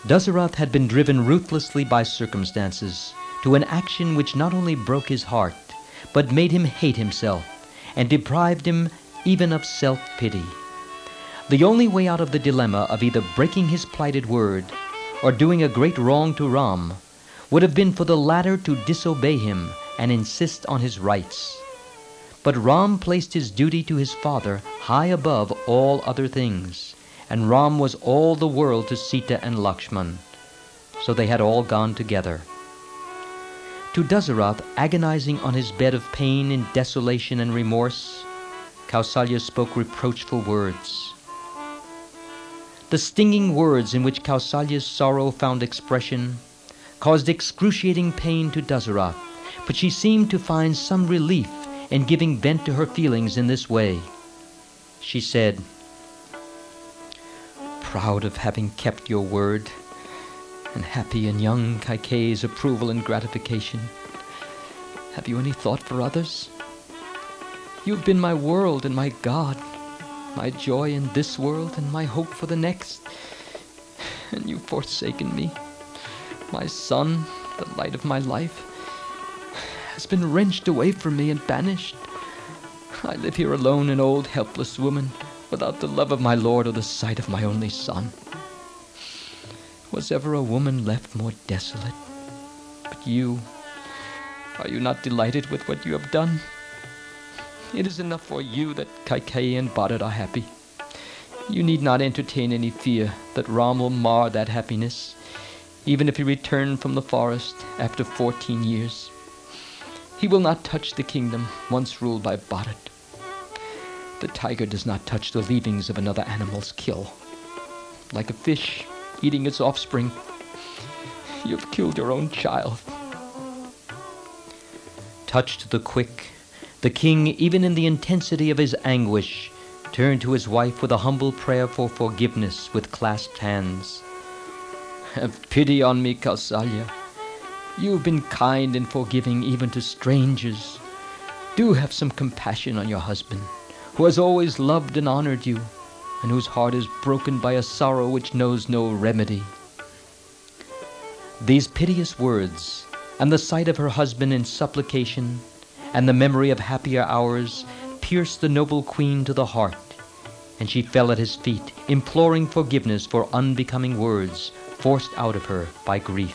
Dasaratha had been driven ruthlessly by circumstances to an action which not only broke his heart, but made him hate himself and deprived him even of self-pity. The only way out of the dilemma of either breaking his plighted word or doing a great wrong to Ram would have been for the latter to disobey him and insist on his rights. But Ram placed his duty to his father high above all other things, and Ram was all the world to Sita and Lakshman, so they had all gone together. To Dasaratha, agonizing on his bed of pain in desolation and remorse, Kausalya spoke reproachful words. The stinging words in which Kausalya's sorrow found expression caused excruciating pain to Dasaratha, but she seemed to find some relief in giving vent to her feelings in this way. She said, "Proud of having kept your word, and happy in young Kaikeyi's approval and gratification, have you any thought for others? You've been my world and my God, my joy in this world and my hope for the next, and you've forsaken me. My son, the light of my life, has been wrenched away from me and banished. I live here alone, an old helpless woman, without the love of my Lord or the sight of my only son. Was ever a woman left more desolate? But you, are you not delighted with what you have done? It is enough for you that Kaikeyi and Bharat are happy. You need not entertain any fear that Ram will mar that happiness, even if he return from the forest after 14 years. He will not touch the kingdom once ruled by Bharat. The tiger does not touch the leavings of another animal's kill. Like a fish eating its offspring, you have killed your own child." Touched to the quick, the king, even in the intensity of his anguish, turned to his wife with a humble prayer for forgiveness with clasped hands. "Have pity on me, Kausalya. You have been kind and forgiving even to strangers. Do have some compassion on your husband, who has always loved and honored you, and whose heart is broken by a sorrow which knows no remedy." These piteous words, and the sight of her husband in supplication, and the memory of happier hours, pierced the noble queen to the heart, and she fell at his feet, imploring forgiveness for unbecoming words forced out of her by grief.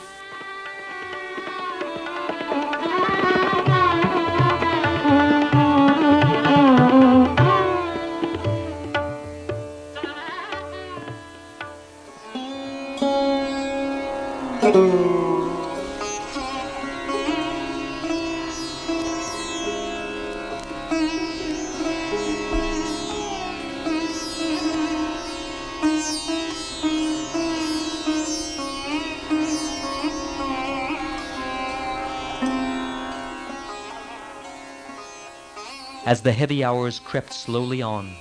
As the heavy hours crept slowly on,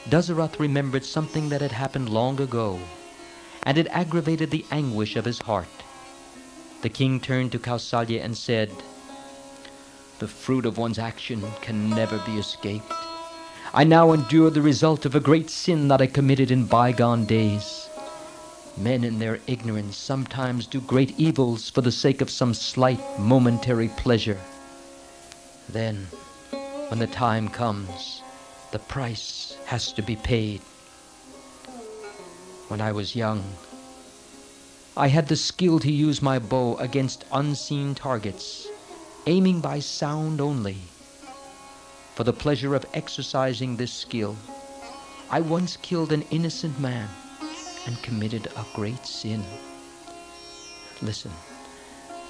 Dasaratha remembered something that had happened long ago, and it aggravated the anguish of his heart. The king turned to Kausalya and said, "The fruit of one's action can never be escaped. I now endure the result of a great sin that I committed in bygone days. Men in their ignorance sometimes do great evils for the sake of some slight momentary pleasure. Then, when the time comes, the price has to be paid. When I was young, I had the skill to use my bow against unseen targets, aiming by sound only. For the pleasure of exercising this skill, I once killed an innocent man and committed a great sin. Listen,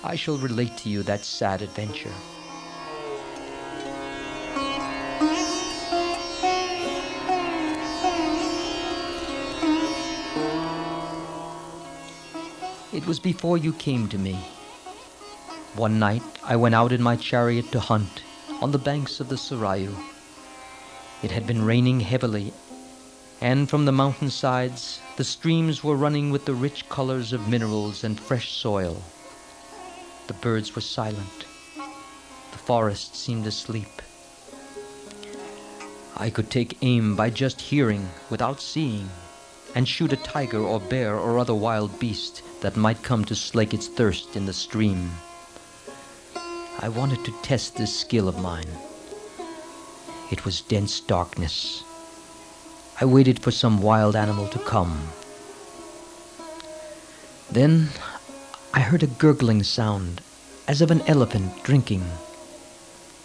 I shall relate to you that sad adventure." "It was before you came to me. One night I went out in my chariot to hunt on the banks of the Sarayu. It had been raining heavily, and from the mountainsides the streams were running with the rich colors of minerals and fresh soil. The birds were silent. The forest seemed asleep. I could take aim by just hearing without seeing, and shoot a tiger or bear or other wild beast that might come to slake its thirst in the stream. I wanted to test this skill of mine. It was dense darkness. I waited for some wild animal to come. Then I heard a gurgling sound, as of an elephant drinking.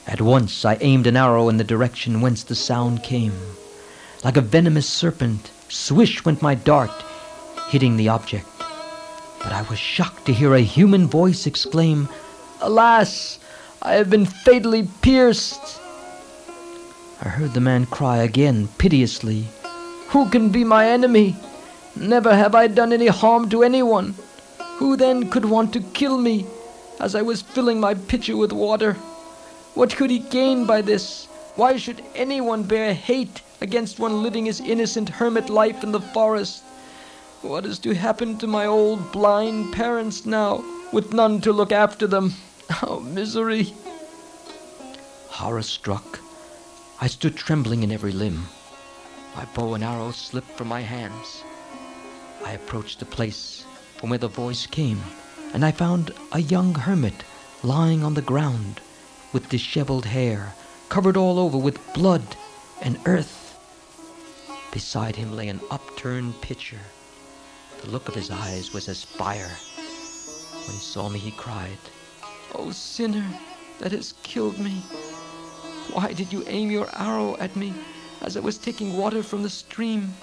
At once I aimed an arrow in the direction whence the sound came. Like a venomous serpent, swish went my dart, hitting the object. But I was shocked to hear a human voice exclaim, "Alas, I have been fatally pierced." I heard the man cry again, piteously, "Who can be my enemy? Never have I done any harm to anyone. Who then could want to kill me, as I was filling my pitcher with water? What could he gain by this? Why should anyone bear hate against one living his innocent hermit life in the forest? What is to happen to my old blind parents now, with none to look after them? Oh, misery!" Horror-struck, I stood trembling in every limb. My bow and arrow slipped from my hands. I approached the place from where the voice came, and I found a young hermit lying on the ground, with disheveled hair, covered all over with blood and earth. Beside him lay an upturned pitcher. The look of his eyes was as fire. When he saw me, he cried, "O sinner that has killed me, why did you aim your arrow at me as I was taking water from the stream?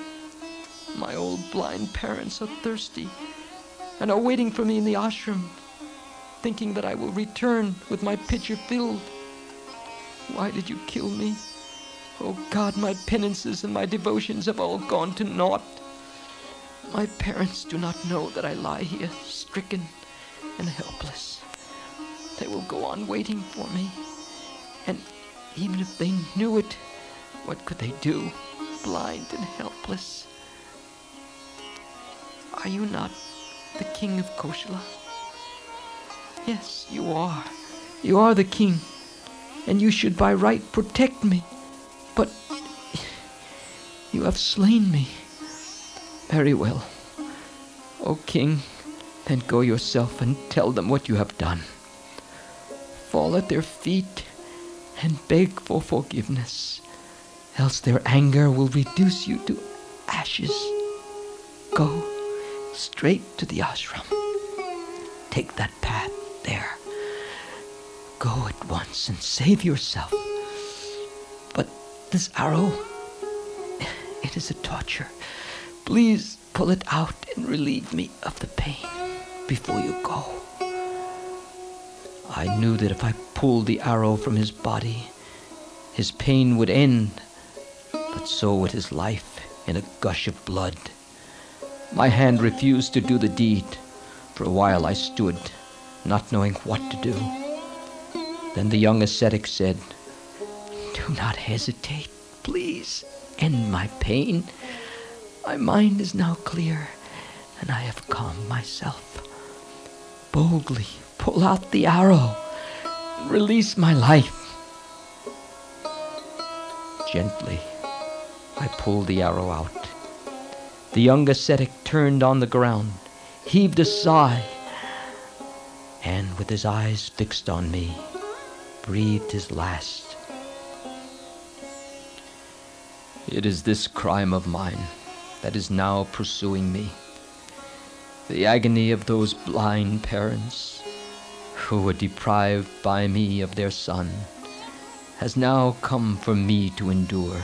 My old blind parents are thirsty and are waiting for me in the ashram, thinking that I will return with my pitcher filled. Why did you kill me? Oh God, my penances and my devotions have all gone to naught. My parents do not know that I lie here, stricken and helpless. They will go on waiting for me, and even if they knew it, what could they do, blind and helpless? Are you not the king of Koshala? Yes, you are. You are the king, and you should by right protect me. But you have slain me. Very well. O king, then go yourself and tell them what you have done. Fall at their feet and beg for forgiveness, else their anger will reduce you to ashes. Go straight to the ashram. Take that path there. Go at once and save yourself. But this arrow, it is a torture. Please pull it out and relieve me of the pain before you go." I knew that if I pulled the arrow from his body, his pain would end, but so would his life in a gush of blood. My hand refused to do the deed. For a while I stood, not knowing what to do. Then the young ascetic said, "Do not hesitate. Please end my pain. My mind is now clear, and I have calmed myself. Boldly pull out the arrow and release my life." Gently, I pulled the arrow out. The young ascetic turned on the ground, heaved a sigh, and with his eyes fixed on me, breathed his last. It is this crime of mine that is now pursuing me. The agony of those blind parents who were deprived by me of their son has now come for me to endure.